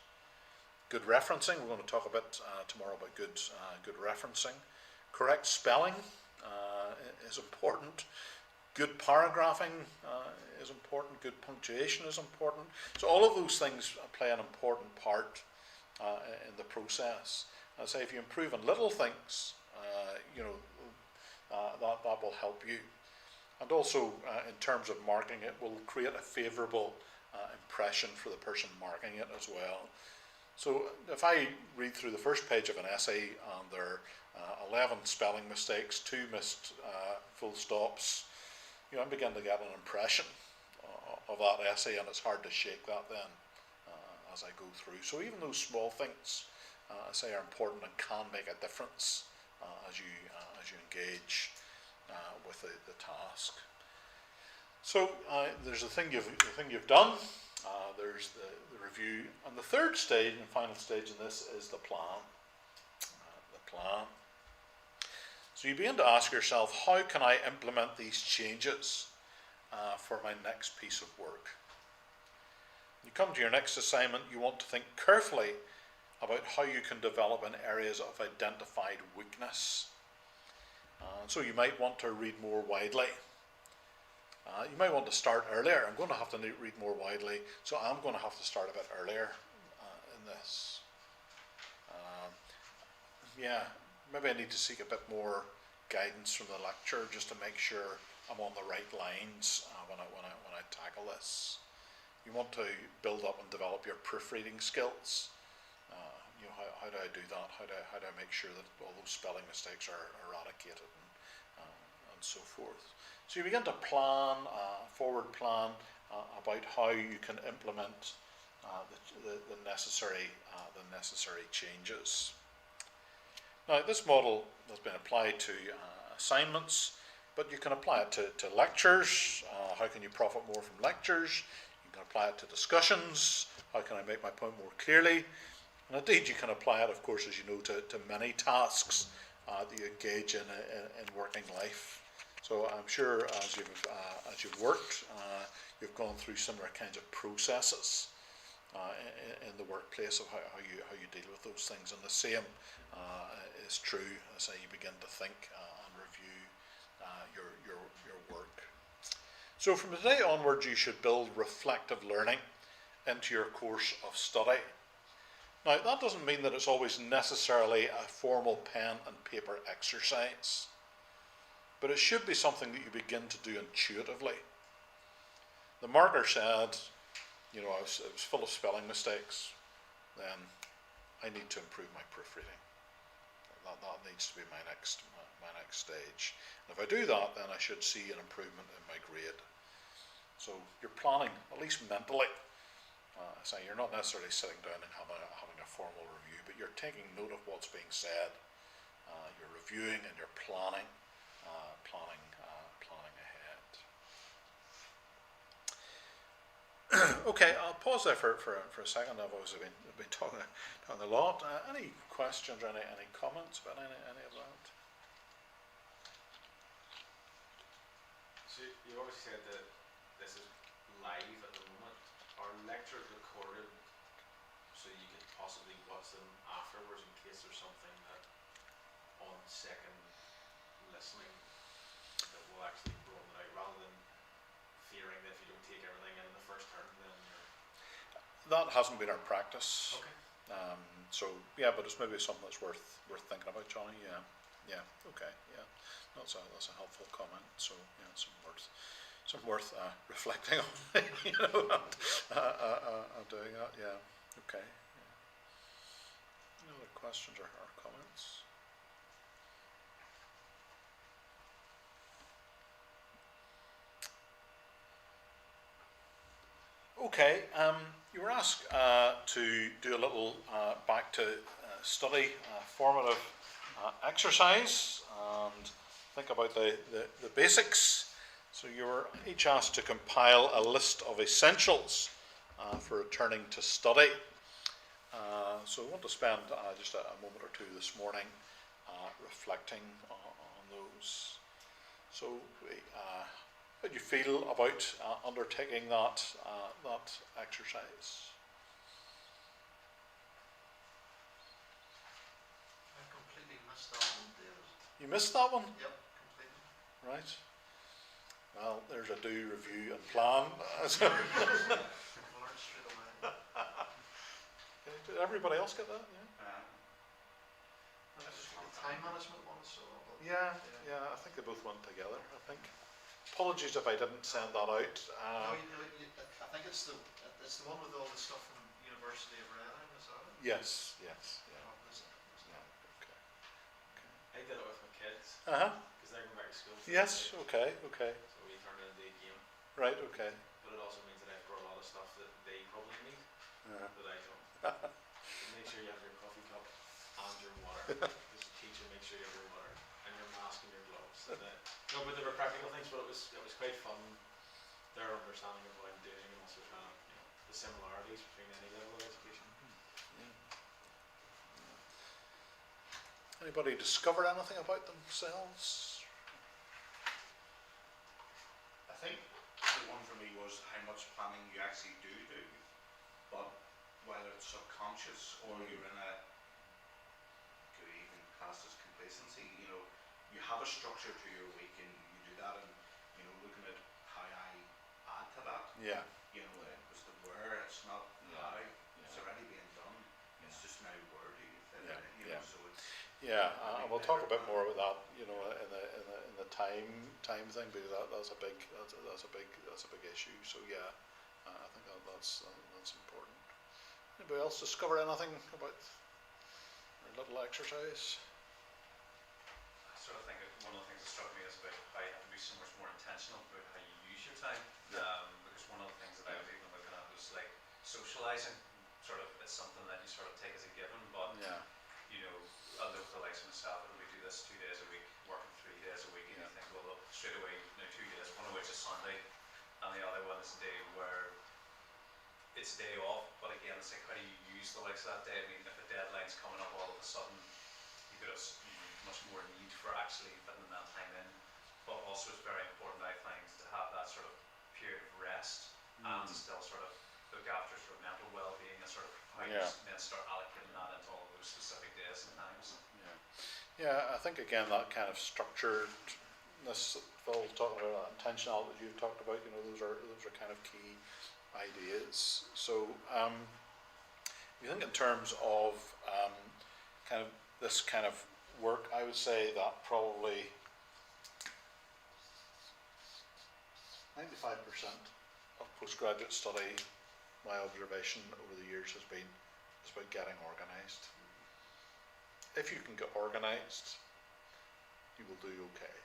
Good referencing. We're going to talk a bit tomorrow about good referencing. Correct spelling is important. Good paragraphing is important. Good punctuation is important. So all of those things play an important part in the process. I say if you improve on little things, you know, that will help you. And also, in terms of marking it, will create a favourable impression for the person marking it as well. So if I read through the first page of an essay and there are 11 spelling mistakes, 2 missed full stops, you know, I begin to get an impression of that essay, and it's hard to shake that then as I go through. So even those small things, I say, are important and can make a difference as you engage with the task. So there's the thing you've done. There's the review, and the third stage and final stage in this is the plan. So you begin to ask yourself, how can I implement these changes for my next piece of work? You come to your next assignment, you want to think carefully about how you can develop in areas of identified weakness. So you might want to read more widely. You might want to start earlier. I'm going to have to read more widely, so I'm going to have to start a bit earlier in this. Yeah, maybe I need to seek a bit more guidance from the lecturer just to make sure I'm on the right lines when I tackle this. You want to build up and develop your proofreading skills. You know, how do I do that? How do I make sure that all those spelling mistakes are eradicated and so forth? So you begin to plan, forward plan about how you can implement the necessary changes. Now, this model has been applied to assignments, but you can apply it to lectures. How can you profit more from lectures? You can apply it to discussions. How can I make my point more clearly? And indeed, you can apply it, of course, as you know, to many tasks that you engage in working life. So I'm sure as you've worked, you've gone through similar kinds of processes in the workplace of how you deal with those things, and the same is true as you begin to think and review your work. So from today onwards, you should build reflective learning into your course of study. Now, that doesn't mean that it's always necessarily a formal pen and paper exercise, but it should be something that you begin to do intuitively. The marker said, you know, it was full of spelling mistakes, then I need to improve my proofreading. That needs to be my next stage. And if I do that, then I should see an improvement in my grade. So you're planning, at least mentally. So you're not necessarily sitting down and having a formal review, but you're taking note of what's being said. You're reviewing and you're planning ahead. Okay, I'll pause there for a second. I've obviously been talking a lot. Any questions or any comments about any of that? So you obviously said that this is live at the moment. Are lectures recorded so you could possibly watch them afterwards in case there's something that on second listening that will actually broaden it out rather than fearing that if you don't take everything in the first term then you're... That hasn't been our practice. Okay. So yeah, but it's maybe something that's worth thinking about, Johnny. Yeah. Okay. Yeah. That's a helpful comment. So yeah, something worth reflecting on. You know, and doing that. Yeah. Okay. Yeah. Any other questions or comments? Okay, you were asked to do a little back to study formative exercise and think about the basics. So you were each asked to compile a list of essentials for returning to study. So I want to spend just a moment or two this morning reflecting on those. So how do you feel about undertaking that exercise? I completely missed that one, David. You missed that one? Yep, completely. Right. Well, there's a do, review and plan. Learned straight away. Did everybody else get that? Yeah. And just the time management one as well. But Yeah, I think they both went together, I think. Apologies if I didn't send that out. no, I think it's the one with all the stuff from University of Reading, is that it? Yes. Yeah. Oh, is it? Okay. I did it with my kids Uh-huh. because they're going back to school. Yes, okay. So we turned it into a game. Right, okay. But it also means that I've brought a lot of stuff that they probably need Uh, that I don't. Make sure you have your coffee cup and your water. As a teacher, make sure you have your water and your mask and your gloves. And no, but there were practical things, but it was quite fun. Their understanding of what I'm doing and also trying to, the similarities between any level of education. Anybody discover anything about themselves? I think the one for me was how much planning you actually do, but whether it's subconscious or you're in a, could even class as complacency, you have a structure to your week and you do that and, looking at how I add to that, Yeah. It was the where, it's not how, it's Yeah. already being done, it's just now where do you fit Yeah, it in, yeah. so it's... Yeah, and we'll talk a bit more about that, in the time thing, because that's a big issue. So yeah, I think that's important. Anybody else discover anything about our little exercise? I sort of think one of the things that struck me is about how you have to be so much more intentional about how you use your time. Because one of the things that I was even looking at was like socialising. Sort of, it's something that you sort of take as a given, but Yeah. I look at the likes of myself, and we do this 2 days a week, working 3 days a week, and Yeah. you think, well, look, straight away, 2 days, one of which is Sunday, and the other one is a day where it's a day off, but again, it's like, how do you use the likes of that day? I mean, if a deadline's coming up all of a sudden, you could have much more need for actually fitting that time in, but also it's very important, I find, to have that sort of period of rest, and to still sort of look after sort of mental well-being and sort of how you Yeah. then start allocating that into all those specific days and times. Yeah, I think again that kind of structuredness that Phil talked about, that intentionality that you've talked about, those are kind of key ideas. So if you think in terms of kind of this kind of work, I would say that probably 95% of postgraduate study, my observation over the years has been about getting organised. If you can get organised, you will do okay.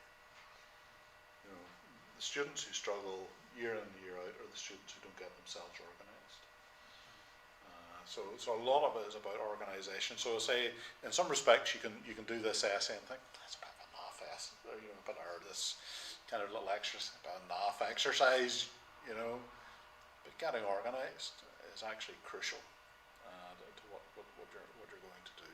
The students who struggle year in and year out are the students who don't get themselves organised. So a lot of it is about organisation. So say in some respects you can do this essay and think that's a bit of a naff essay, or this kind of little exercise, a bit of a naff exercise, but getting organised is actually crucial to what you're going to do.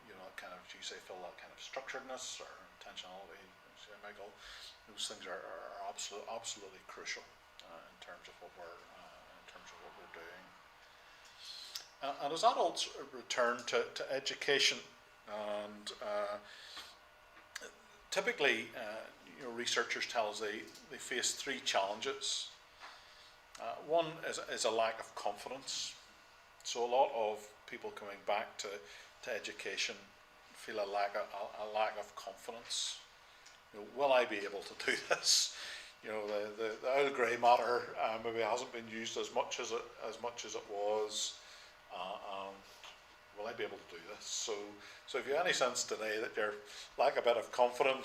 You know, kind of, you say, Phil, that kind of structuredness or intentionality, say, Michael, those things are absolutely crucial in terms of what we're doing. And as adults return to education, and typically, you know, researchers tell us they face three challenges. One is a lack of confidence. So a lot of people coming back to education feel a lack of confidence. You know, will I be able to do this? You know, the Earl Grey matter maybe hasn't been used as much as it was. Will I be able to do this? So if you have any sense today that you lack a bit of confidence